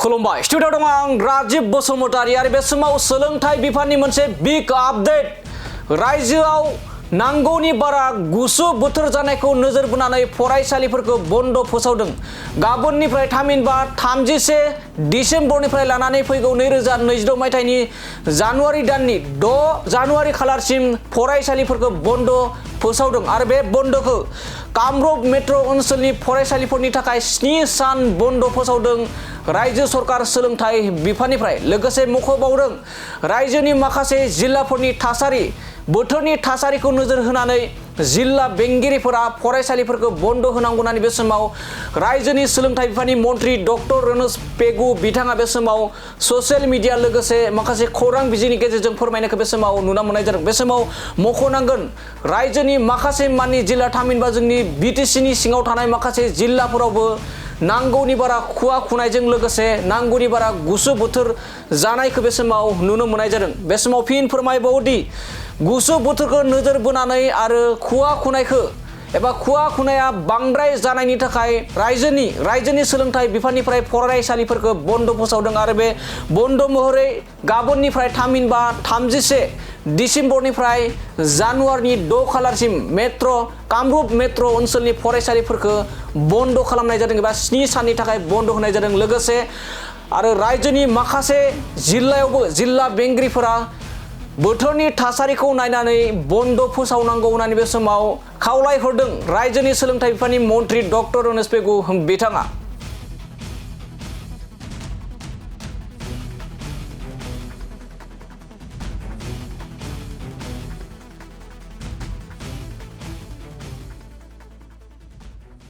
खुलुमबाय स्टुडिअ दं आं राजीब बसुमतारी आरो बे समाव सोलोंथाइ बिफाननि मोनसे बिग आपडेट रायजोआव नांगौनि बारा गुसु बोथोर जानायखौ नोजोर बोनानै फरायसालिफोरखौ बन्द फोसावदों। गाबोननिफ्राय थामहिनबा 31 डिसेम्बरनिफ्राय लानानै फैगौ 2026 मायथाइनि जानुवारि दाननि 6 जानुवारि खालारसिम फरायसालिफोरखौ बन्द फोसावदों आरो बे बन्दखौ कामरुप मेट्र ओनसोलनि फरायसालिफोरनि थाखाय 7 सान बन्द फोसावदों रायजो सरकार सोलोंथाइ बिफाननिफ्राय। लोगोसे मख'बावदों रायजोनि माखासे जिल्लाफोरनि थासारि बोथोरनि थासारिखौ नोजोर होनानै जिल्ला बेंगिरिफोरा फरायसालिफोरखौ बन्द होनांगौ होननानै बे समाव रायजोनि सोलोंथाइ बिफाननि मन्त्रि डक्टर रनोज पेगु बिथाङा बे समाव ससियेल मिडिया लोगोसे माखासे खौरां बिजोंनि गेजेरजों फोरमायनायखौ बे समाव नुनो मोननाय जादों। बे समाव मख'नांगोन रायजोनि माखासे माननि जिल्ला थामहिनबा जोंनि बिटिसिनि सिङाव थानाय माखासे जिल्लाफोरावबो नांगौनि बारा खुवा खुनायजों लोगोसे नांगौनि बारा गुसु बोथोर जानायखौ बे समाव नुनो मोननाय जादों। बे समाव फिन फोरमायबावोदि गुसु बोथोरखौ नोजोर बोनानै आरो खुवा खुनायखौ एबा खुवा खुनाया बांद्राय जानायनि थाखाय रायजोनि सोलोंथाइ बिफाननिफ्राय फरायसालिफोरखौ बन्द फोसावदों आरो बे बन्द महरै गाबोननिफ्राय थामहिनबा 31 डिसेम्बरनिफ्राय जानुवारिनि 6 खालारसिम कामरुप मेट्र ओनसोलनि फरायसालिफोरखौ बन्द खालामनाय जादों एबा 7 साननि थाखाय बन्द होनाय जादों। लोगोसे आरो रायजोनि माखासे जिल्लायावबो जिल्ला बेंगिरिफोरा बोथोरनि थासारिखौ नायनानै बन्द फोसावनांगौ होननानै बे समाव खावलायहरदों रायजोनि सोलोंथाइ बिफाननि मन्त्रि डक्टर रनोज पेगु बिथाङा।